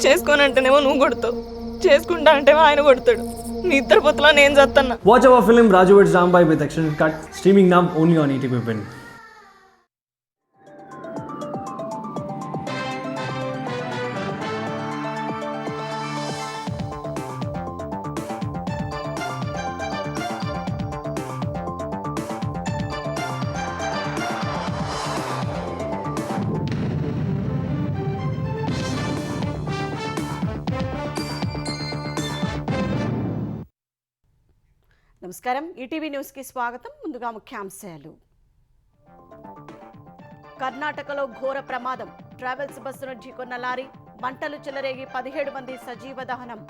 చేసుకోనంటేనేమో నువ్వు కొడతావు, చేసుకుంటా అంటేమో ఆయన కొడతాడు. నీ ఇద్దరు పొత్తులో నేను చత్తన్నా. Watch our film Raju vs. Rambai with extended cut, streaming now only on ETV Win. నమస్కారం, ఈటీవీ న్యూస్కి స్వాగతం. ముందుగా ముఖ్యాంశాలు. కర్ణాటకలో ఘోర ప్రమాదం. ట్రావెల్స్ బస్సును ఢీకొన్న లారీ, మంటలు చెలరేగి 17 మంది సజీవ దహనం.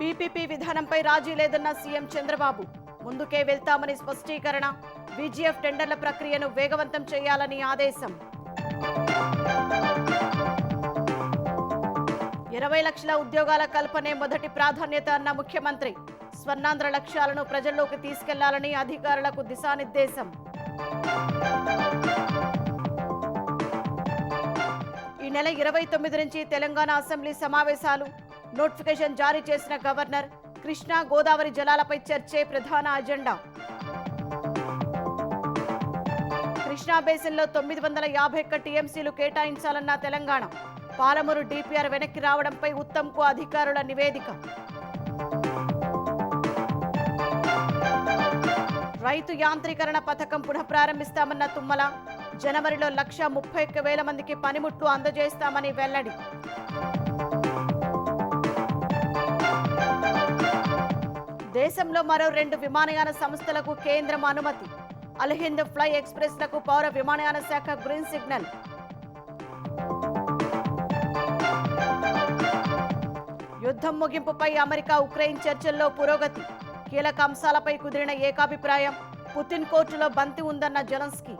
పీపీపీ విధానంపై రాజీ లేదన్న సీఎం చంద్రబాబు. ముందుకే వెళ్తామని స్పష్టీకరణ. విజిఎఫ్ టెండర్ల ప్రక్రియను వేగవంతం చేయాలని ఆదేశం. 20 లక్షల ఉద్యోగాల కల్పనే మొదటి ప్రాధాన్యత అన్న ముఖ్యమంత్రి. స్వర్ణాంధ్ర లక్ష్యాలను ప్రజల్లోకి తీసుకెళ్లాలని అధికారులకు దిశానిర్దేశం. ఈ నెల 29 నుంచి తెలంగాణ అసెంబ్లీ సమావేశాలు. నోటిఫికేషన్ జారీ చేసిన గవర్నర్. కృష్ణా గోదావరి జలాలపై చర్చే ప్రధాన అజెండా. కృష్ణా బేసిన్లో 951 టీఎంసీలు కేటాయించాలన్న తెలంగాణ. పాలమూరు డిపిఆర్ వెనక్కి రావడంపై ఉత్తమ్కు అధికారుల నివేదిక. రైతు యాంత్రీకరణ పథకం పునఃప్రారంభిస్తామన్న తుమ్మల. జనవరిలో 131,000 మందికి పనిముట్లు అందజేస్తామని వెల్లడి. దేశంలో మరో 2 విమానయాన సంస్థలకు కేంద్రం అనుమతి. అల్ హింద్ ఫ్లై ఎక్స్ప్రెస్లకు పౌర విమానయాన శాఖ గ్రీన్ సిగ్నల్. యుద్ధం ముగింపుపై అమెరికా ఉక్రెయిన్ చర్చల్లో పురోగతి. కీలక అంశాలపై కుదిరిన ఏకాభిప్రాయం. పుతిన్ కోర్టులో బంతి ఉందన్న జెలెన్స్కీ.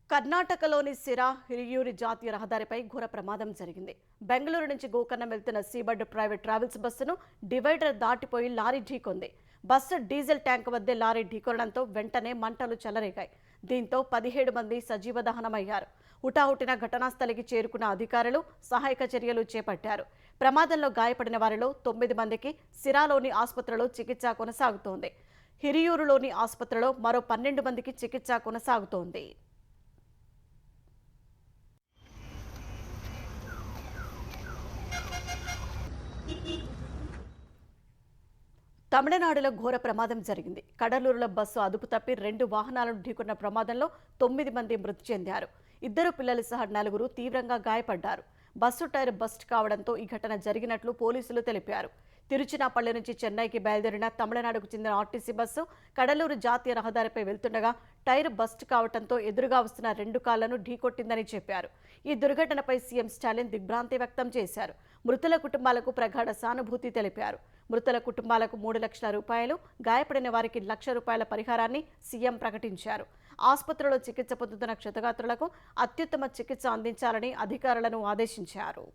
కర్ణాటకలోని సిరా హిరియూరి జాతీయ రహదారిపై ఘోర ప్రమాదం జరిగింది. బెంగళూరు నుంచి గోకర్ణం వెళ్తున్న సీబర్డ్ ప్రైవేట్ ట్రావెల్స్ బస్సును డివైడర్ దాటిపోయి లారీ ఢీకొంది. బస్సు డీజిల్ ట్యాంక్ వద్దే లారీ ఢీకొనడంతో వెంటనే మంటలు చెలరేగాయి. దీంతో 17 మంది సజీవ దహనమయ్యారు. హుటాహుటిన ఘటనా స్థలికి చేరుకున్న అధికారులు సహాయక చర్యలు చేపట్టారు. ప్రమాదంలో గాయపడిన వారిలో 9 మందికి సిరాలోని ఆసుపత్రిలో చికిత్స కొనసాగుతోంది. హిరియూరులోని ఆసుపత్రిలో మరో 12 మందికి చికిత్స కొనసాగుతోంది. తమిళనాడులో ఘోర ప్రమాదం జరిగింది. కడలూరులో బస్సు అదుపు తప్పి 2 వాహనాలను ఢీకొన్న ప్రమాదంలో 9 మంది మృతి చెందారు. 2 పిల్లలు సహా 4 తీవ్రంగా గాయపడ్డారు. బస్సు టైర్ బస్ట్ కావడంతో ఈ ఘటన జరిగినట్లు పోలీసులు తెలిపారు. తిరుచినాపల్లి నుంచి చెన్నైకి బయలుదేరిన తమిళనాడుకు చెందిన ఆర్టీసీ బస్సు కడలూరు జాతీయ రహదారిపై వెళ్తుండగా టైర్ బస్ట్ కావడంతో ఎదురుగా వస్తున్న 2 కార్లను ఢీకొట్టిందని చెప్పారు. ఈ దుర్ఘటనపై సీఎం స్టాలిన్ దిగ్భ్రాంతి వ్యక్తం చేశారు. మృతుల కుటుంబాలకు ప్రగాఢ సానుభూతి తెలిపారు. మృతుల కుటుంబాలకు 3 లక్షల రూపాయలు, గాయపడిన వారికి ₹1,00,000 పరిహారాన్ని సీఎం ప్రకటించారు. ఆసుపత్రిలో చికిత్స పొందుతున్న క్షతగాత్రులకు అత్యుత్తమ చికిత్స అందించాలని అధికారులను ఆదేశించారు.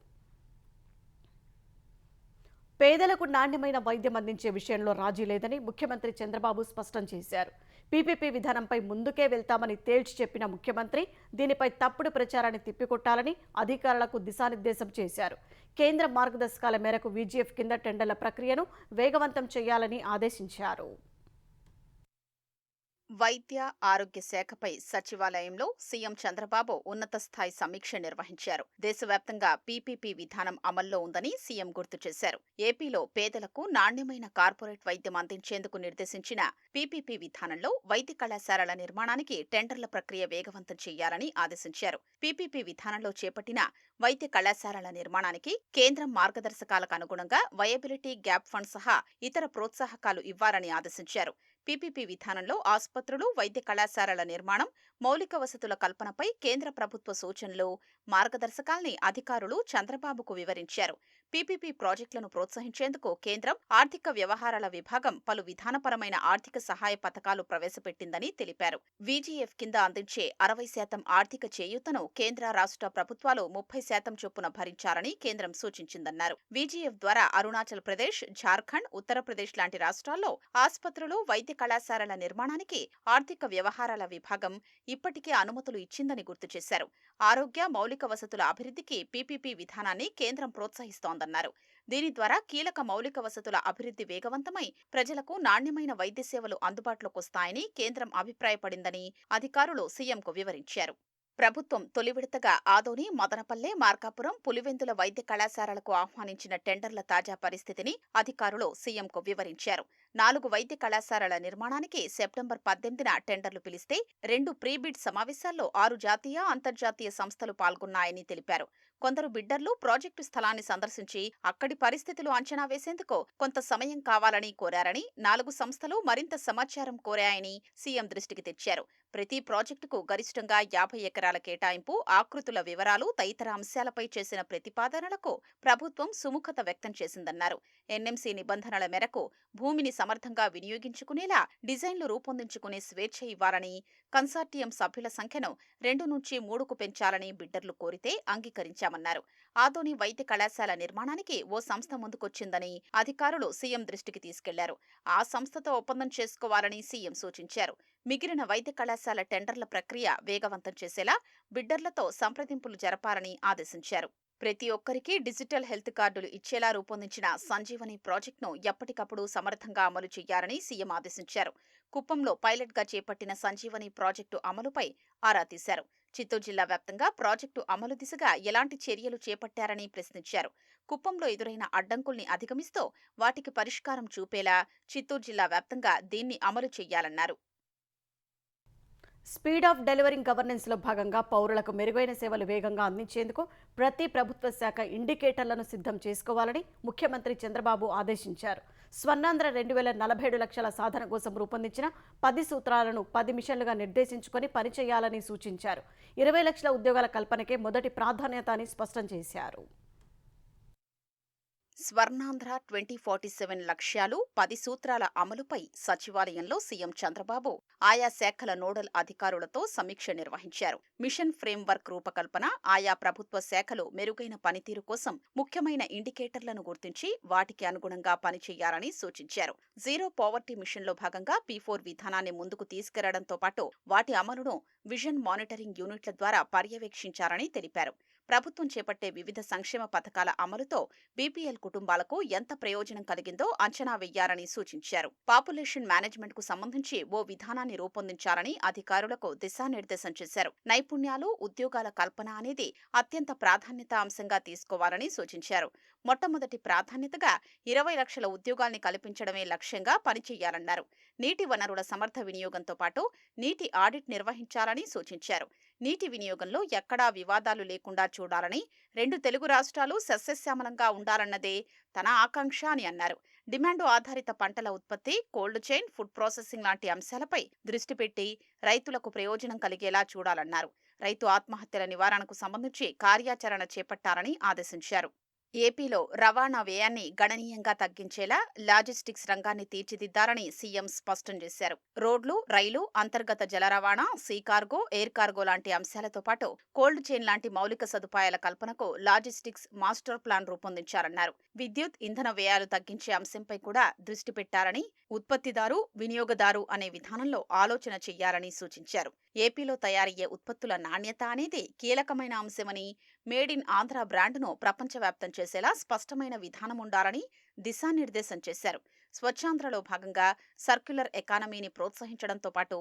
పేదలకు నాణ్యమైన వైద్యం అందించే విషయంలో రాజీ లేదని ముఖ్యమంత్రి చంద్రబాబు స్పష్టం చేశారు. పీపీపీ విధానంపై ముందుకే వెళ్తామని తేల్చి చెప్పిన ముఖ్యమంత్రి దీనిపై తప్పుడు ప్రచారాన్ని తిప్పికొట్టాలని అధికారులకు దిశానిర్దేశం చేశారు. కేంద్ర మార్గదర్శకాల మేరకు విజిఎఫ్ కింద టెండర్ల ప్రక్రియను వేగవంతం చేయాలని ఆదేశించారు. వైద్య ఆరోగ్య శాఖపై సచివాలయంలో సీఎం చంద్రబాబు ఉన్నత స్థాయి సమీక్ష నిర్వహించారు. దేశవ్యాప్తంగా పీపీపీ విధానం అమల్లో ఉందని సీఎం గుర్తు చేశారు. ఏపీలో పేదలకు నాణ్యమైన కార్పొరేట్ వైద్యం అందించేందుకు నిర్దేశించిన పీపీపీ విధానంలో వైద్య కళాశాలల నిర్మాణానికి టెండర్ల ప్రక్రియ వేగవంతం చేయాలని ఆదేశించారు. పీపీపీ విధానంలో చేపట్టిన వైద్య కళాశాలల నిర్మాణానికి కేంద్రం మార్గదర్శకాలకు అనుగుణంగా వయబిలిటీ గ్యాప్ ఫండ్ సహా ఇతర ప్రోత్సాహకాలు ఇవ్వాలని ఆదేశించారు. పీపీపీ విధానంలో ఆసుపత్రులు, వైద్య కళాశాలల నిర్మాణం, మౌలిక వసతుల కల్పనపై కేంద్ర ప్రభుత్వ సూచనలు, మార్గదర్శకాల్ని అధికారులు చంద్రబాబుకు వివరించారు. పీపీపీ ప్రాజెక్టులను ప్రోత్సహించేందుకు కేంద్రం ఆర్థిక వ్యవహారాల విభాగం పలు విధానపరమైన ఆర్థిక సహాయ పథకాలు ప్రవేశపెట్టిందని తెలిపారు. వీజీఎఫ్ కింద అందించే 60% ఆర్థిక చేయూతను కేంద్ర రాష్ట్ర ప్రభుత్వాలు 30% చొప్పున భరించాలని కేంద్రం సూచించిందన్నారు. వీజీఎఫ్ ద్వారా అరుణాచల్ ప్రదేశ్, ఝార్ఖండ్, ఉత్తరప్రదేశ్ లాంటి రాష్ట్రాల్లో ఆసుపత్రులు, వైద్య కళాశాలల నిర్మాణానికి ఆర్థిక వ్యవహారాల విభాగం ఇప్పటికే అనుమతులు ఇచ్చిందని గుర్తు చేశారు. ఆరోగ్య మౌలిక వసతుల అభివృద్ధికి పీపీపీ విధానాన్ని కేంద్రం ప్రోత్సహిస్తోందన్నారు. దీని ద్వారా కీలక మౌలిక వసతుల అభివృద్ధి వేగవంతమై ప్రజలకు నాణ్యమైన వైద్య సేవలు అందుబాటులోకొస్తాయని కేంద్రం అభిప్రాయపడిందని అధికారులు సీఎంకు వివరించారు. ప్రభుత్వం తొలి విడతగా ఆదోని, మదనపల్లె, మార్కాపురం, పులివెందుల వైద్య కళాశాలలకు ఆహ్వానించిన టెండర్ల తాజా పరిస్థితిని అధికారులు సీఎంకు వివరించారు. 4 వైద్య కళాశాలల నిర్మాణానికి సెప్టెంబర్ 18న టెండర్లు పిలిస్తే 2 ప్రీ-బిడ్ సమావేశాల్లో 6 జాతీయ, అంతర్జాతీయ సంస్థలు పాల్గొన్నాయని తెలిపారు. కొందరు బిడ్డర్లు ప్రాజెక్టు స్థలాన్ని సందర్శించి అక్కడి పరిస్థితులు అంచనా వేసేందుకు కొంత సమయం కావాలని కోరారని, 4 సంస్థలు మరింత సమాచారం కోరాయని సీఎం దృష్టికి తెచ్చారు. ప్రతి ప్రాజెక్టుకు గరిష్టంగా 50 ఎకరాల కేటాయింపు, ఆకృతుల వివరాలు తదితర అంశాలపై చేసిన ప్రతిపాదనలకు ప్రభుత్వం సుముఖత వ్యక్తం చేసిందన్నారు. ఎన్ఎంసీ నిబంధనల మేరకు భూమిని సమర్థంగా వినియోగించుకునేలా డిజైన్లు రూపొందించుకునే స్వేచ్ఛ ఇవ్వాలని, కన్సార్టియం సభ్యుల సంఖ్యను 2 నుంచి 3కు పెంచాలని బిడ్డర్లు కోరితే అంగీకరించామన్నారు. ఆదోని వైద్య కళాశాల నిర్మాణానికి ఓ సంస్థ ముందుకొచ్చిందని అధికారులు సీఎం దృష్టికి తీసుకెళ్లారు. ఆ సంస్థతో ఒప్పందం చేసుకోవాలని సీఎం సూచించారు. మిగిలిన వైద్య కళాశాల టెండర్ల ప్రక్రియ వేగవంతం చేసేలా బిడ్డర్లతో సంప్రదింపులు జరపాలని ఆదేశించారు. ప్రతి ఒక్కరికి డిజిటల్ హెల్త్ కార్డులు ఇచ్చేలా రూపొందించిన సంజీవని ప్రాజెక్టును ఎప్పటికప్పుడు సమర్థంగా అమలు చేయాలని సీఎం ఆదేశించారు. కుప్పంలో పైలట్గా చేపట్టిన సంజీవని ప్రాజెక్టు అమలుపై ఆరా తీశారు. చిత్తూరు జిల్లా వ్యాప్తంగా ప్రాజెక్టు అమలు దిశగా ఎలాంటి చర్యలు చేపట్టారని ప్రశ్నించారు. కుప్పంలో ఎదురైన అడ్డంకుల్ని అధిగమిస్తూ వాటికి పరిష్కారం చూపేలా చిత్తూరు జిల్లా వ్యాప్తంగా దీన్ని అమలు చేయాలన్నారు. స్పీడ్ ఆఫ్ డెలివరింగ్ గవర్నెన్స్లో భాగంగా పౌరులకు మెరుగైన సేవలు వేగంగా అందించేందుకు ప్రతి ప్రభుత్వ శాఖ ఇండికేటర్లను సిద్ధం చేసుకోవాలని ముఖ్యమంత్రి చంద్రబాబు ఆదేశించారు. స్వర్ణాంధ్ర 2047 లక్షల సాధన కోసం రూపొందించిన 10 సూత్రాలను 10 మిషన్లుగా నిర్దేశించుకొని పనిచేయాలని సూచించారు. 20 లక్షల ఉద్యోగాల కల్పనకే మొదటి ప్రాధాన్యత అని స్పష్టం చేశారు. స్వర్ణాంధ్ర 2047 లక్ష్యాలు 10 సూత్రాల అమలుపై సచివాలయంలో సీఎం చంద్రబాబు ఆయా శాఖల నోడల్ అధికారులతో సమీక్ష నిర్వహించారు. మిషన్ ఫ్రేమ్వర్క్ రూపకల్పన, ఆయా ప్రభుత్వ శాఖలు మెరుగైన పనితీరు కోసం ముఖ్యమైన ఇండికేటర్లను గుర్తించి వాటికి అనుగుణంగా పనిచేయాలని సూచించారు. జీరో పావర్టీ మిషన్లో భాగంగా P4 విధానాన్ని ముందుకు తీసుకెళ్లడంతో పాటు వాటి అమలును విజన్ మానిటరింగ్ యూనిట్ల ద్వారా పర్యవేక్షించాలని తెలిపారు. ప్రభుత్వం చేపట్టే వివిధ సంక్షేమ పథకాల అమలుతో బీపీఎల్ కుటుంబాలకు ఎంత ప్రయోజనం కలిగిందో అంచనా వేయాలని సూచించారు. పాపులేషన్ మేనేజ్మెంట్ కు సంబంధించి ఓ విధానాన్ని రూపొందించాలని అధికారులకు దిశానిర్దేశం చేశారు. నైపుణ్యాలు, ఉద్యోగాల కల్పన అనేది అత్యంత ప్రాధాన్యత అంశంగా తీసుకోవాలని సూచించారు. మొట్టమొదటి ప్రాధాన్యతగా 20 లక్షల ఉద్యోగాల్ని కల్పించడమే లక్ష్యంగా పనిచేయాలన్నారు. నీటి వనరుల సమర్థ వినియోగంతో పాటు నీటి ఆడిట్ నిర్వహించాలని సూచించారు. నీటి వినియోగంలో ఎక్కడా వివాదాలు లేకుండా చూడాలని, 2 తెలుగు రాష్ట్రాలు సస్యశ్యామలంగా ఉండాలన్నదే తన ఆకాంక్ష అని అన్నారు. డిమాండ్ ఆధారిత పంటల ఉత్పత్తి, కోల్డ్ చైన్, ఫుడ్ ప్రాసెసింగ్ లాంటి అంశాలపై దృష్టి పెట్టి రైతులకు ప్రయోజనం కలిగేలా చూడాలన్నారు. రైతు ఆత్మహత్యల నివారణకు సంబంధించి కార్యాచరణ చేపట్టాలని ఆదేశించారు. ఏపీలో రవాణా వ్యయాన్ని గణనీయంగా తగ్గించేలా లాజిస్టిక్స్ రంగాన్ని తీర్చిదిద్దాలని సీఎం స్పష్టం చేశారు. రోడ్లు, రైలు, అంతర్గత జల రవాణా, సీ కార్గో, ఎయిర్ కార్గో లాంటి అంశాలతో పాటు కోల్డ్ చైన్ లాంటి మౌలిక సదుపాయాల కల్పనకు లాజిస్టిక్స్ మాస్టర్ ప్లాన్ రూపొందించారన్నారు. విద్యుత్, ఇంధన వ్యయాలు తగ్గించే అంశంపై కూడా దృష్టి పెట్టారని, ఉత్పత్తిదారు, వినియోగదారు అనే విధానంలో ఆలోచన చెయ్యాలని సూచించారు. ఏపీలో తయారయ్యే ఉత్పత్తుల నాణ్యత అనేది కీలకమైన అంశమని, మేడ్ ఇన్ ఆంధ్ర బ్రాండ్ను ప్రపంచవ్యాప్తం చేసేలా స్పష్టమైన విధానం ఉండాలని దిశానిర్దేశం చేశారు. స్వచ్ఛాంధ్రలో భాగంగా సర్క్యులర్ ఎకానమీని ప్రోత్సహించడంతో పాటు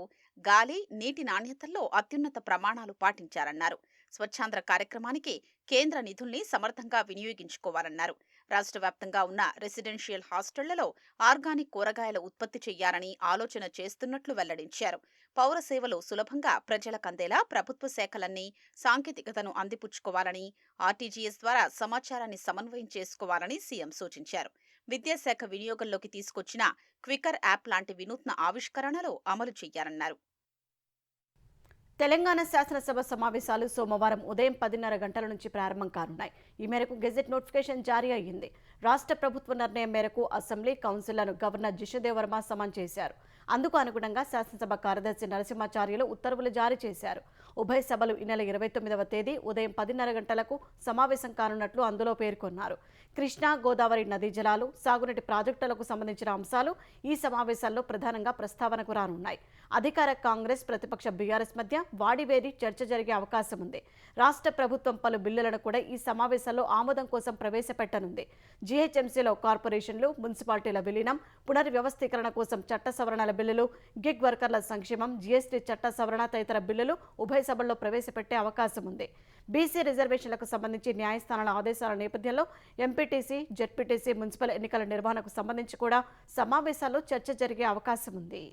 గాలి, నీటి నాణ్యతల్లో అత్యున్నత ప్రమాణాలు పాటించారన్నారు. స్వచ్ఛాంధ్ర కార్యక్రమానికి కేంద్ర నిధుల్ని సమర్థంగా వినియోగించుకోవాలన్నారు. రాష్ట్ర వ్యాప్తంగా ఉన్న రెసిడెన్షియల్ హాస్టళ్లలో ఆర్గానిక్ కూరగాయల ఉత్పత్తి చేయాలని ఆలోచన చేస్తున్నట్లు వెల్లడించారు. పౌర సేవలు సులభంగా ప్రజలకు అందేలా ప్రభుత్వ శాఖలన్నీ సాంకేతికతను అందిపుచ్చుకోవాలని, ఆర్టీజీఎస్ ద్వారా సమాచారాన్ని సమన్వయం చేసుకోవాలని సీఎం సూచించారు. విద్యాశాఖ వినియోగంలోకి తీసుకొచ్చిన క్వికర్ యాప్ లాంటి వినూత్న ఆవిష్కరణలు అమలు చేయాలన్నారు. తెలంగాణ శాసనసభ సమావేశాలు సోమవారం ఉదయం 10:30 గంటల నుంచి ప్రారంభం కానున్నాయి. ఈ మేరకు గెజెట్ నోటిఫికేషన్ జారీ అయ్యింది. రాష్ట్ర ప్రభుత్వ నిర్ణయం మేరకు అసెంబ్లీ కౌన్సిల్లను గవర్నర్ జిషదేవ్ వర్మ సమన్ చేశారు. అందుకు అనుగుణంగా శాసనసభ కార్యదర్శి నరసింహాచార్యులు ఉత్తర్వులు జారీ చేశారు. ఉభయ సభలు ఈ నెల 29వ తేదీ ఉదయం 10:30 గంటలకు సమావేశం కానున్నట్లు అందులో పేర్కొన్నారు. కృష్ణా గోదావరి నదీ జలాలు, సాగునీటి ప్రాజెక్టులకు సంబంధించిన అంశాలు ఈ సమావేశాల్లో ప్రధానంగా ప్రస్తావనకు రానున్నాయి. అధికార కాంగ్రెస్, ప్రతిపక్ష బీఆర్ఎస్ మధ్య వాడివేడి చర్చ జరిగే అవకాశం ఉంది. రాష్ట్ర ప్రభుత్వం పలు బిల్లులను కూడా ఈ సమావేశాల్లో ఆమోదం కోసం ప్రవేశపెట్టనుంది. జీహెచ్ఎంసీలో కార్పొరేషన్లు, మున్సిపాలిటీల విలీనం, పునర్వ్యవస్థీకరణ కోసం చట్ట సవరణల బిల్లులు, గిగ్ వర్కర్ల సంక్షేమం, జీఎస్టీ చట్ట సవరణ తదితర బిల్లులు ఉభయ సభల్లో ప్రవేశపెట్టే అవకాశం ఉంది. బీసీ రిజర్వేషన్లకు సంబంధించి న్యాయస్థానాల ఆదేశాల నేపథ్యంలో ఎంపీటీసీ, జెడ్పీటీసీ, మున్సిపల్ ఎన్నికల నిర్వహణకు సంబంధించి కూడా సమావేశాల్లో చర్చ జరిగే అవకాశం ఉంది.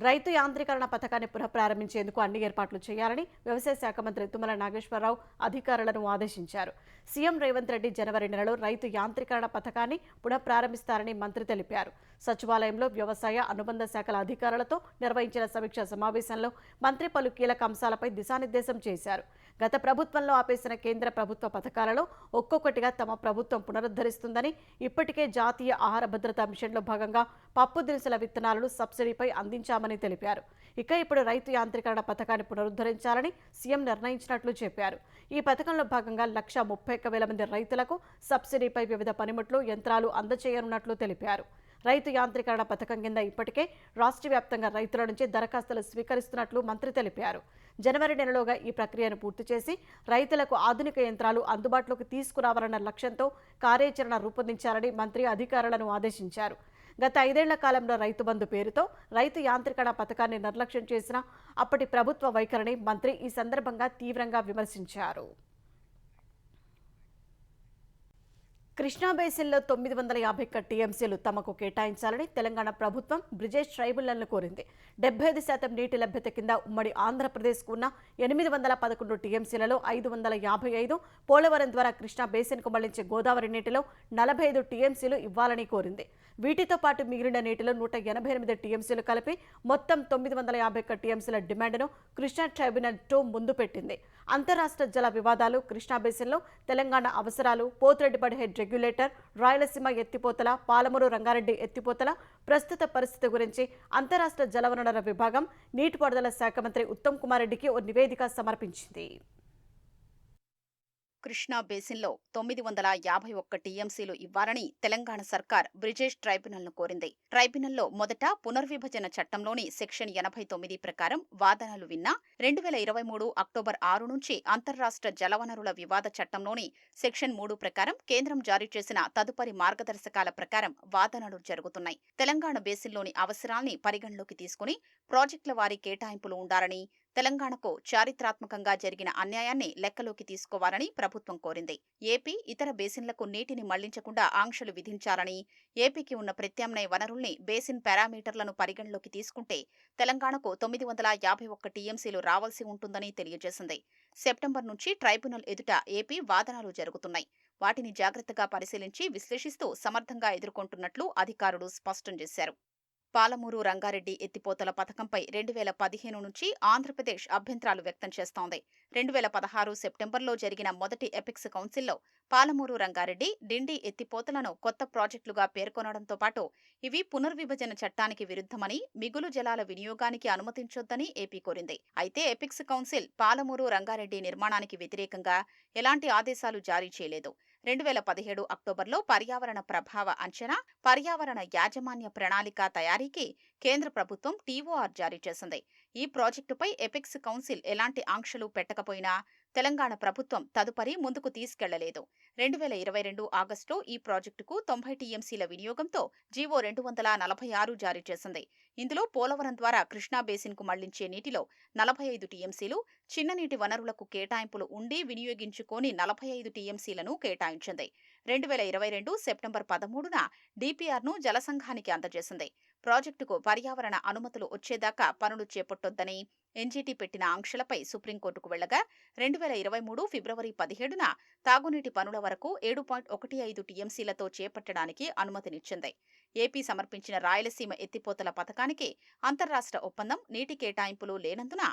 రైతు యాంత్రీకరణ పథకాన్ని పునఃప్రారంభించేందుకు అన్ని ఏర్పాట్లు చేయాలని వ్యవసాయ శాఖ మంత్రి తుమ్మల నాగేశ్వరరావు అధికారులను ఆదేశించారు. సీఎం రేవంత్ రెడ్డి జనవరి నెలలో రైతు యాంత్రీకరణ పథకాన్ని పునఃప్రారంభిస్తారని మంత్రి తెలిపారు. సచివాలయంలో వ్యవసాయ అనుబంధ శాఖల అధికారులతో నిర్వహించిన సమీక్షా సమావేశంలో మంత్రి పలు కీలక అంశాలపై దిశానిర్దేశం చేశారు. గత ప్రభుత్వంలో ఆపేసిన కేంద్ర ప్రభుత్వ పథకాలలో ఒక్కొక్కటిగా తమ ప్రభుత్వం పునరుద్ధరిస్తుందని, ఇప్పటికే జాతీయ ఆహార భద్రతా మిషన్లో భాగంగా పప్పు దినుసుల విత్తనాలను సబ్సిడీపై అందించామని తెలిపారు. ఇక ఇప్పుడు రైతు యాంత్రీకరణ పథకాన్ని పునరుద్ధరించాలని సీఎం నిర్ణయించినట్లు చెప్పారు. ఈ పథకంలో భాగంగా 131,000 మంది రైతులకు సబ్సిడీపై వివిధ పనిముట్లు, యంత్రాలు అందజేయనున్నట్లు తెలిపారు. రైతు యాంత్రీకరణ పథకం కింద ఇప్పటికే రాష్ట్ర వ్యాప్తంగా రైతుల నుంచి దరఖాస్తులు స్వీకరిస్తున్నట్లు మంత్రి తెలిపారు. జనవరి నెలలోగా ఈ ప్రక్రియను పూర్తి చేసి రైతులకు ఆధునిక యంత్రాలు అందుబాటులోకి తీసుకురావాలన్న లక్ష్యంతో కార్యాచరణ రూపొందించాలని మంత్రి అధికారులను ఆదేశించారు. గత 5 ఏళ్ల కాలంలో రైతు బంధు పేరుతో రైతు యాంత్రీకరణ పథకాన్ని నిర్లక్ష్యం చేసిన అప్పటి ప్రభుత్వ వైఖరిని మంత్రి ఈ సందర్భంగా తీవ్రంగా విమర్శించారు. కృష్ణా బేసిన్లో 950 టీఎంసీలు తమకు కేటాయించాలని తెలంగాణ ప్రభుత్వం బ్రిజేష్ ట్రైబ్యునల్ను కోరింది. 75% నీటి లభ్యత కింద ఉమ్మడి ఆంధ్రప్రదేశ్కు ఉన్న 811 టీఎంసీలలో 555 పోలవరం ద్వారా కృష్ణా బేసిన్కు మళ్లించే గోదావరి నీటిలో 45 టీఎంసీలు ఇవ్వాలని కోరింది. వీటితో పాటు మిగిలిన నీటిలో 188 టీఎంసీలు కలిపి మొత్తం 951 టీఎంసీల డిమాండ్ను కృష్ణా ట్రైబ్యునల్ 2 ముందు పెట్టింది. అంతరాష్ట్ర జల వివాదాలు, కృష్ణా బేసిన్లో తెలంగాణ అవసరాలు, పోతిరెడ్డిపడి హెడ్ రెగ్యులేటర్, రాయలసీమ ఎత్తిపోతల, పాలమూరు రంగారెడ్డి ఎత్తిపోతల ప్రస్తుత పరిస్థితి గురించి అంతరాష్ట్ర జలవనరుల విభాగం నీటిపారుదల శాఖ మంత్రి ఉత్తమ్ కుమార్ రెడ్డికి ఓ నివేదిక సమర్పించింది. కృష్ణా బేసిన్లో 951 టీఎంసీలు ఇవ్వాలని తెలంగాణ సర్కార్ బ్రిజేష్ ట్రైబ్యునల్ను కోరింది. ట్రైబ్యునల్లో మొదట పునర్విభజన చట్టంలోని సెక్షన్ 89 ప్రకారం వాదనలు విన్నా 2023 అక్టోబర్ 6 నుంచి అంతర్రాష్ట్ర జలవనరుల వివాద చట్టంలోని సెక్షన్ 3 ప్రకారం కేంద్రం జారీ చేసిన తదుపరి మార్గదర్శకాల ప్రకారం వాదనలు జరుగుతున్నాయి. తెలంగాణ బేసిన్లోని అవసరాల్ని పరిగణలోకి తీసుకుని ప్రాజెక్టుల వారీ కేటాయింపులు ఉండాలని, తెలంగాణకు చారిత్రాత్మకంగా జరిగిన అన్యాయాన్ని లెక్కలోకి తీసుకోవాలని ప్రభుత్వం కోరింది. ఏపీ ఇతర బేసిన్లకు నీటిని మళ్లించకుండా ఆంక్షలు విధించాలని, ఏపీకి ఉన్న ప్రత్యామ్నాయ వనరుల్ని బేసిన్ పారామీటర్లను పరిగణలోకి తీసుకుంటే తెలంగాణకు 951 టీఎంసీలు రావాల్సి ఉంటుందని తెలియజేసింది. సెప్టెంబర్ నుంచి ట్రైబ్యునల్ ఎదుట ఏపీ వాదనలు జరుగుతున్నాయి. వాటిని జాగ్రత్తగా పరిశీలించి విశ్లేషిస్తూ సమర్థంగా ఎదుర్కొంటున్నట్లు అధికారులు స్పష్టం చేశారు. పాలమూరు రంగారెడ్డి ఎత్తిపోతల పథకంపై 2015 నుంచి ఆంధ్రప్రదేశ్ అభ్యంతరాలు వ్యక్తం చేస్తోంది. 2016 సెప్టెంబర్లో జరిగిన మొదటి ఎపెక్స్ కౌన్సిల్లో పాలమూరు రంగారెడ్డి, డిండి ఎత్తిపోతలను కొత్త ప్రాజెక్టులుగా పేర్కొనడంతో పాటు ఇవి పునర్విభజన చట్టానికి విరుద్ధమని, మిగులు జలాల వినియోగానికి అనుమతించొద్దని ఏపీ కోరింది. అయితే ఎపెక్స్ కౌన్సిల్ పాలమూరు రంగారెడ్డి నిర్మాణానికి వ్యతిరేకంగా ఎలాంటి ఆదేశాలు జారీ చేయలేదు. 2017 అక్టోబర్లో పర్యావరణ ప్రభావ అంచనా, పర్యావరణ యాజమాన్య ప్రణాళిక తయారీకి కేంద్ర ప్రభుత్వం టీఓఆర్ జారీ చేసింది. ఈ ప్రాజెక్టుపై ఎపెక్స్ కౌన్సిల్ ఎలాంటి ఆంక్షలు పెట్టకపోయినా తెలంగాణ ప్రభుత్వం తదుపరి ముందుకు తీసుకెళ్లలేదు. 2022 ఆగస్టులో ఈ ప్రాజెక్టుకు 90 టీఎంసీల వినియోగంతో జీవో 246 జారీ చేసింది. ఇందులో పోలవరం ద్వారా కృష్ణా బేసిన్కు మళ్లించే నీటిలో 45 టీఎంసీలు, చిన్ననీటి వనరులకు కేటాయింపులు ఉండి వినియోగించుకోని 45 టీఎంసీలను కేటాయించింది. 2022 సెప్టెంబర్ 13న డీపీఆర్ను జలసంఘానికి అందజేసింది. ప్రాజెక్టుకు పర్యావరణ అనుమతులు వచ్చేదాకా పనులు చేపట్టొద్దని ఎన్జీటీ పెట్టిన ఆంక్షలపై సుప్రీంకోర్టుకు వెళ్లగా 2023 ఫిబ్రవరి 17న తాగునీటి పనుల వరకు 7.15 టీఎంసీలతో చేపట్టడానికి అనుమతినిచ్చింది. ఏపీ సమర్పించిన రాయలసీమ ఎత్తిపోతల పథకానికి అంతర్రాష్ట్ర ఒప్పందం, నీటి కేటాయింపులు లేనందున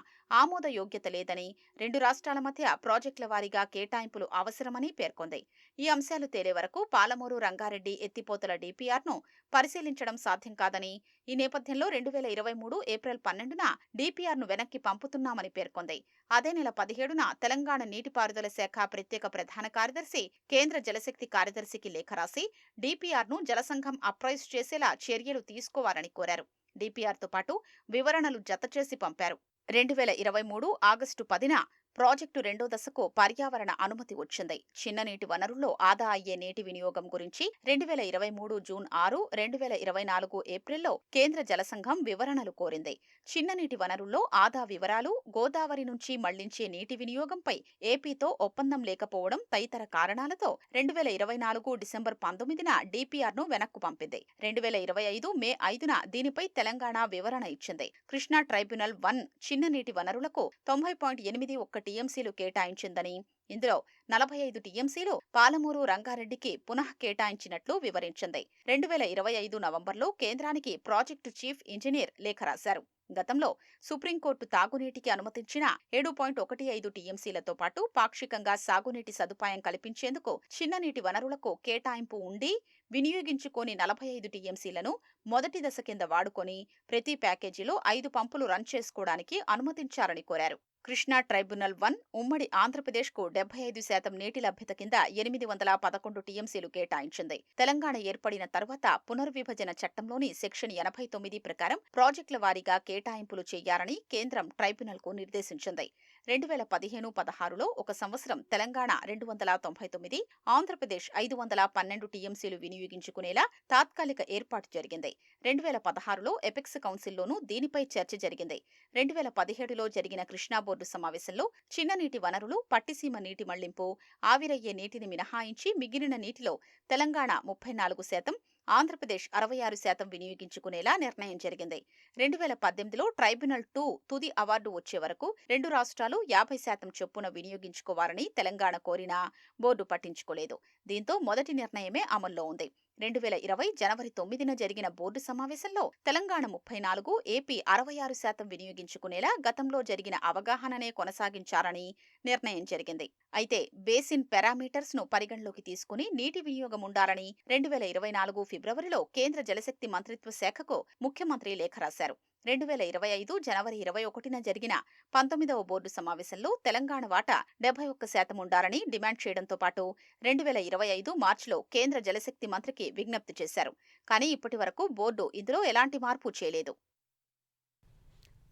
ఆమోదయోగ్యత లేదని, రెండు రాష్ట్రాల మధ్య ప్రాజెక్టుల వారీగా కేటాయింపులు అవసరమని పేర్కొంది. ఈ అంశాలు తేలే వరకు పాలమూరు రంగారెడ్డి ఎత్తిపోతల డీపీఆర్ను పరిశీలించడం సాధ్యం కాదని, ఈ నేపథ్యంలో 2023 ఏప్రిల్ 12న డీపీఆర్ను వెనక్కి పంపుతున్నామని పేర్కొంది. అదే నెల 17న తెలంగాణ నీటిపారుదల శాఖ ప్రత్యేక ప్రధాన కార్యదర్శి కేంద్ర జలశక్తి కార్యదర్శికి లేఖ రాసి డీపీఆర్ను జలసంఘం అప్రైజ్ చేసేలా చర్యలు తీసుకోవాలని కోరారు. డీపీఆర్తో పాటు వివరణలు జతచేసి పంపారు. 2023 ఆగస్టు 10న ప్రాజెక్టు రెండో దశకు పర్యావరణ అనుమతి వచ్చింది. చిన్న నీటి వనరుల్లో ఆదా అయ్యే నీటి వినియోగం గురించి 2023 జూన్ 6, 2024 ఏప్రిల్లో కేంద్ర జలసంఘం వివరణలు కోరింది. చిన్న నీటి వనరుల్లో ఆదా వివరాలు, గోదావరి నుంచి మళ్లించే నీటి వినియోగంపై ఏపీతో ఒప్పందం లేకపోవడం తదితర కారణాలతో 2024 డిసెంబర్ 19న డీపీఆర్ను వెనక్కు పంపింది. 2025 మే 5న దీనిపై తెలంగాణ వివరణ ఇచ్చింది. కృష్ణా ట్రైబ్యునల్ 1 చిన్న నీటి వనరులకు 90.81 టీఎంసీలు కేటాయించిందని, ఇందులో 45 టీఎంసీలు పాలమూరు రంగారెడ్డికి పునః కేటాయించినట్లు వివరించింది. 2025 నవంబర్లో కేంద్రానికి ప్రాజెక్టు చీఫ్ ఇంజనీర్ లేఖ రాశారు. గతంలో సుప్రీంకోర్టు తాగునీటికి అనుమతించిన 7.15 టీఎంసీలతో పాటు పాక్షికంగా సాగునీటి సదుపాయం కల్పించేందుకు చిన్ననీటి వనరులకు కేటాయింపు ఉండి వినియోగించుకోని 45 టీఎంసీలను మొదటి దశ కింద వాడుకొని ప్రతి ప్యాకేజీలో 5 పంపులు రన్ చేసుకోవడానికి అనుమతించారని కోరారు. కృష్ణా ట్రైబ్యునల్ 1 ఉమ్మడి ఆంధ్రప్రదేశ్కు 75% నీటి లభ్యత కింద 811 టీఎంసీలు కేటాయించింది. తెలంగాణ ఏర్పడిన తర్వాత పునర్విభజన చట్టంలోని సెక్షన్ 89 ప్రకారం ప్రాజెక్టుల వారీగా కేటాయింపులు చేయాలని కేంద్రం ట్రైబ్యునల్కు నిర్దేశించింది. 2015-16లో ఒక సంవత్సరం తెలంగాణ 299, ఆంధ్రప్రదేశ్ 512 టీఎంసీలు వినియోగించుకునేలా తాత్కాలిక ఏర్పాటు జరిగింది. 2016లో ఎపెక్స్ కౌన్సిల్లోనూ దీనిపై చర్చ జరిగింది. 2017లో జరిగిన కృష్ణా బోర్డు సమావేశంలో చిన్ననీటి వనరులు, పట్టిసీమ నీటి మళ్లింపు, ఆవిరయ్యే నీటిని మినహాయించి మిగిలిన నీటిలో తెలంగాణ 34%, ఆంధ్రప్రదేశ్ 66% వినియోగించుకునేలా నిర్ణయం జరిగింది. 2018లో ట్రైబ్యునల్ 2 తుది అవార్డు వచ్చే వరకు రెండు రాష్ట్రాలు 50% చొప్పున వినియోగించుకోవాలని తెలంగాణ కోరినా బోర్డు పట్టించుకోలేదు. దీంతో మొదటి నిర్ణయమే అమల్లో ఉంది. 2020 జనవరి 9న జరిగిన బోర్డు సమావేశంలో తెలంగాణ 34, ఏపీ 66% వినియోగించుకునేలా గతంలో జరిగిన అవగాహననే కొనసాగించాలని నిర్ణయం జరిగింది. అయితే బేసిన్ పారామీటర్స్ ను పరిగణలోకి తీసుకుని నీటి వినియోగం ఉండాలని 2024 ఫిబ్రవరిలో కేంద్ర జలశక్తి మంత్రిత్వ శాఖకు ముఖ్యమంత్రి లేఖ రాశారు. 2025 జనవరి 21న జరిగిన 19వ బోర్డు సమావేశంలో తెలంగాణ వాటా 71% ఉండాలని డిమాండ్ చేయడంతో పాటు 2025 మార్చిలో కేంద్ర జలశక్తి మంత్రికి విజ్ఞప్తి చేశారు. కానీ ఇప్పటి వరకు బోర్డు ఇందులో ఎలాంటి మార్పు చేయలేదు.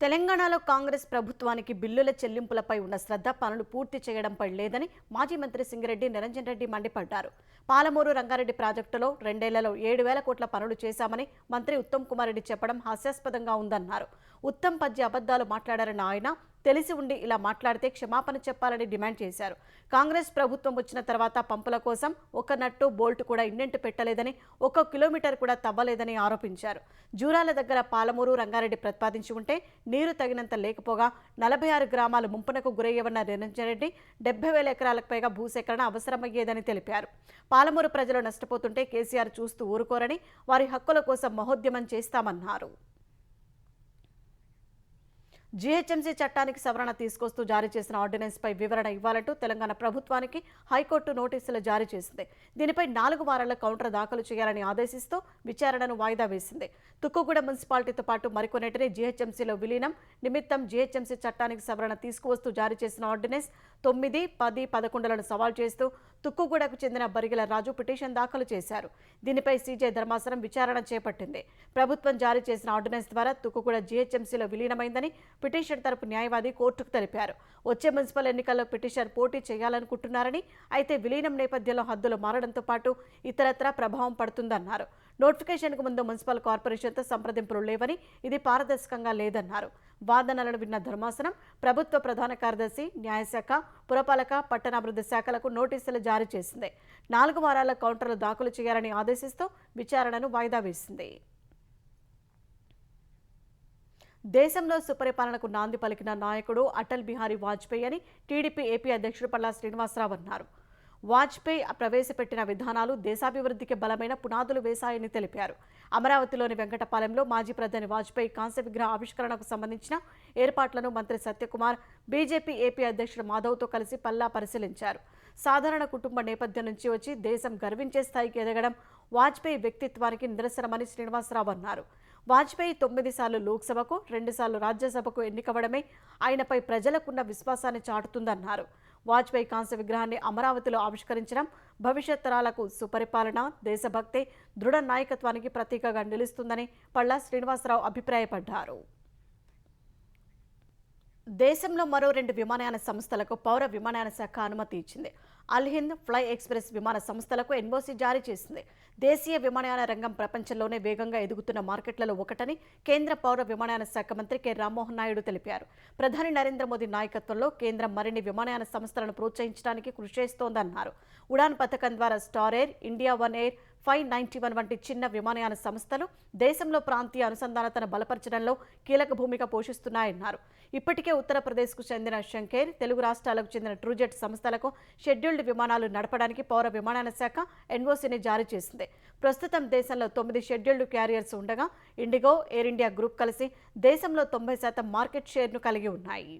తెలంగాణలో కాంగ్రెస్ ప్రభుత్వానికి బిల్లుల చెల్లింపులపై ఉన్న శ్రద్ధ పనులు పూర్తి చేయడంపై లేదని మాజీ మంత్రి సింగిరెడ్డి నిరంజన్ రెడ్డి మండిపడ్డారు. పాలమూరు రంగారెడ్డి ప్రాజెక్టులో 2 ఏళ్లలో 7,000 కోట్ల పనులు చేశామని మంత్రి ఉత్తమ్ కుమార్ రెడ్డి చెప్పడం హాస్యాస్పదంగా ఉందన్నారు. ఉత్తమ్ పద్య అబద్దాలు మాట్లాడారన్న ఆయన తెలిసి ఉండి ఇలా మాట్లాడితే క్షమాపణ చెప్పాలని డిమాండ్ చేశారు. కాంగ్రెస్ ప్రభుత్వం వచ్చిన తర్వాత పంపుల కోసం ఒక నట్టు బోల్ట్ కూడా ఇన్నెంటు పెట్టలేదని, 1 కిలోమీటర్ కూడా తవ్వలేదని ఆరోపించారు. జూరాల దగ్గర పాలమూరు రంగారెడ్డి ప్రతిపాదించి ఉంటే నీరు తగినంత లేకపోగా 46 గ్రామాలు ముంపునకు గురయ్యేవన్న నిరంజన్ రెడ్డి 70,000 ఎకరాలకు పైగా భూసేకరణ అవసరమయ్యేదని తెలిపారు. పాలమూరు ప్రజలు నష్టపోతుంటే కేసీఆర్ చూస్తూ ఊరుకోరని, వారి హక్కుల కోసం మహోద్యమం చేస్తామన్నారు. జీహెచ్ఎంసీ చట్టానికి సవరణ తీసుకొస్తూ జారీ చేసిన ఆర్డినెన్స్పై వివరణ ఇవ్వాలంటూ తెలంగాణ ప్రభుత్వానికి హైకోర్టు నోటీసులు జారీ చేసింది. దీనిపై 4 వారాల కౌంటర్ దాఖలు చేయాలని ఆదేశిస్తూ విచారణను వాయిదా వేసింది. తుక్కుగూడ మున్సిపాలిటీతో పాటు మరికొన్నిటిని జీహెచ్ఎంసీలో విలీనం నిమిత్తం జీహెచ్ఎంసీ చట్టానికి సవరణ తీసుకువస్తూ జారీ చేసిన ఆర్డినెన్స్ 9, 10, 11లను సవాల్ చేస్తూ తుక్కుగూడకు చెందిన బరిగిల రాజు పిటిషన్ దాఖలు చేశారు. దీనిపై సీజే ధర్మాసనం విచారణ చేపట్టింది. ప్రభుత్వం జారీ చేసిన ఆర్డినెన్స్ ద్వారా తుక్కుగూడ జీహెచ్ఎంసీలో విలీనమైందని పిటిషన్ తరపు న్యాయవాది కోర్టుకు తెలిపారు. వచ్చే మున్సిపల్ ఎన్నికల్లో పిటిషన్ పోటీ చేయాలనుకుంటున్నారని, అయితే విలీనం నేపథ్యంలో హద్దులు మారడంతో పాటు ఇతరత్రా ప్రభావం పడుతుందన్నారు. నోటిఫికేషన్కు ముందు మున్సిపల్ కార్పొరేషన్తో సంప్రదింపులు లేవని, ఇది పారదర్శకంగా లేదన్నారు. వాదనలను విన్న ధర్మాసనం ప్రభుత్వ ప్రధాన కార్యదర్శి, న్యాయశాఖ, పురపాలక, పట్టణాభివృద్ధి శాఖలకు నోటీసులు జారీ చేసింది. 4 వారాల కౌంటర్లు దాఖలు చేయాలని ఆదేశిస్తూ విచారణను వాయిదా వేసింది. దేశంలో సుపరిపాలనకు నాంది పలికిన నాయకుడు అటల్ బిహారీ వాజ్పేయి అని టీడీపీ ఏపీ అధ్యక్షుడు పల్లా శ్రీనివాసరావు అన్నారు. వాజ్పేయి ప్రవేశపెట్టిన విధానాలు దేశాభివృద్ధికి బలమైన పునాదులు వేశాయని తెలిపారు. అమరావతిలోని వెంకటపాలెంలో మాజీ ప్రధాని వాజ్పేయి కాంస్య విగ్రహ ఆవిష్కరణకు సంబంధించిన ఏర్పాట్లను మంత్రి సత్యకుమార్, బీజేపీ ఏపీ అధ్యక్షుడు మాధవ్తో కలిసి పల్లా పరిశీలించారు. సాధారణ కుటుంబ నేపథ్యం నుంచి వచ్చి దేశం గర్వించే స్థాయికి ఎదగడం వాజ్పేయి వ్యక్తిత్వానికి నిదర్శనమని శ్రీనివాసరావు అన్నారు. వాజ్పేయి 9 సార్లు లోక్సభకు, 2 సార్లు రాజ్యసభకు ఎన్నికవడమే ఆయనపై ప్రజలకున్న విశ్వాసాన్ని చాటుతుందన్నారు. వాజ్పేయి కాంస్య విగ్రహాన్ని అమరావతిలో ఆవిష్కరించడం భవిష్యత్ తరాలకు సుపరిపాలన, దేశభక్తి, దృఢ నాయకత్వానికి ప్రతీకగా నిలుస్తుందని పల్లా శ్రీనివాసరావు అభిప్రాయపడ్డారు. దేశంలో మరో 2 విమానయాన సంస్థలకు పౌర విమానయాన శాఖ అనుమతి ఇచ్చింది. అల్ హింద్, ఫ్లై ఎక్స్ప్రెస్ విమాన సంస్థలకు ఎన్ఓసీ జారీ చేసింది. దేశీయ విమానయాన రంగం ప్రపంచంలోనే వేగంగా ఎదుగుతున్న మార్కెట్లలో ఒకటని కేంద్ర పౌర విమానయాన శాఖ మంత్రి కె రామ్మోహన్ నాయుడు తెలిపారు. ప్రధాని నరేంద్ర మోదీ నాయకత్వంలో కేంద్రం మరిన్ని విమానయాన సంస్థలను ప్రోత్సహించడానికి కృషి చేస్తోందన్నారు. ఉడాన్ పథకం ద్వారా star air, India one air, 591 వంటి చిన్న విమానయాన సంస్థలు దేశంలో ప్రాంతీయ అనుసంధానతను బలపరచడంలో కీలక భూమిక పోషిస్తున్నాయన్నారు. ఇప్పటికే ఉత్తరప్రదేశ్కు చెందిన శంఖేర్, తెలుగు రాష్ట్రాలకు చెందిన ట్రూజెట్ సంస్థలకు షెడ్యూల్డ్ విమానాలు నడపడానికి పౌర విమానయాన శాఖ ఎన్ఓసీని జారీ చేసింది. ప్రస్తుతం దేశంలో 9 షెడ్యూల్డ్ క్యారియర్స్ ఉండగా ఇండిగో, ఎయిర్ ఇండియా గ్రూప్ కలిసి దేశంలో 90% మార్కెట్ షేర్ను కలిగి ఉన్నాయి.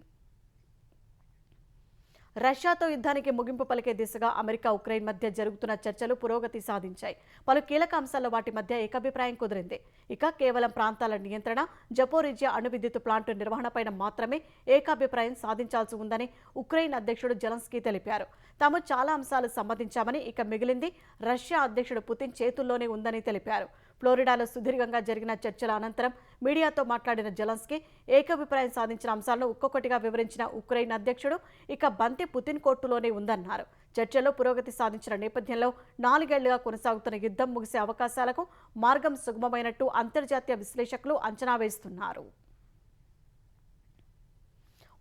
రష్యాతో యుద్ధానికి ముగింపు పలికే దిశగా అమెరికా, ఉక్రెయిన్ మధ్య జరుగుతున్న చర్చలు పురోగతి సాధించాయి. పలు కీలక అంశాల్లో వాటి మధ్య ఏకాభిప్రాయం కుదిరింది. ఇక కేవలం ప్రాంతాల నియంత్రణ, జపోరిజియా అణు విద్యుత్ ప్లాంటు నిర్వహణపైన మాత్రమే ఏకాభిప్రాయం సాధించాల్సి ఉందని ఉక్రెయిన్ అధ్యక్షుడు జెలెన్స్కీ తెలిపారు. తాము చాలా అంశాలు సమ్మతించామని, ఇక మిగిలింది రష్యా అధ్యక్షుడు పుతిన్ చేతుల్లోనే ఉందని తెలిపారు. ఫ్లోరిడాలో సుదీర్ఘంగా జరిగిన చర్చల అనంతరం మీడియాతో మాట్లాడిన జెలెన్స్కీ ఏకాభిప్రాయం సాధించిన అంశాలను ఒక్కొక్కటిగా వివరించిన ఉక్రెయిన్ అధ్యక్షుడు ఇక బంతి పుతిన్ కోర్టులోనే ఉందన్నారు. చర్చల్లో పురోగతి సాధించిన నేపథ్యంలో 4 ఏళ్లుగా కొనసాగుతున్న యుద్ధం ముగిసే అవకాశాలకు మార్గం సుగమమైనట్టు అంతర్జాతీయ విశ్లేషకులు అంచనా వేస్తున్నారు.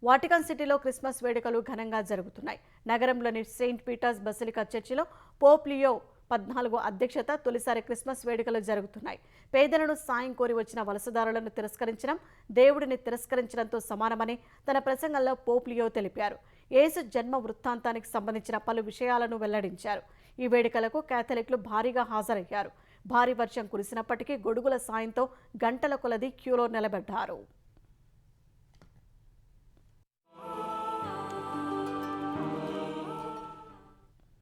వాటికన్ సిటీలో క్రిస్మస్ వేడుకలు ఘనంగా జరుగుతున్నాయి. నగరంలోని సెయింట్ పీటర్స్ బసిలికా చర్చిలో పోప్ లియో 14 అధ్యక్షత తొలిసారి క్రిస్మస్ వేడుకలు జరుగుతున్నాయి. పేదలను సాయం కోరి వచ్చిన వలసదారులను తిరస్కరించడం దేవుడిని తిరస్కరించడంతో సమానమని తన ప్రసంగంలో పోప్ లియో తెలిపారు. యేసు జన్మ వృత్తాంతానికి సంబంధించిన పలు విషయాలను వెల్లడించారు. ఈ వేడుకలకు క్యాథలిక్లు భారీగా హాజరయ్యారు. భారీ వర్షం కురిసినప్పటికీ గొడుగుల సాయంతో గంటల కొలది క్యూలో నిలబడ్డారు.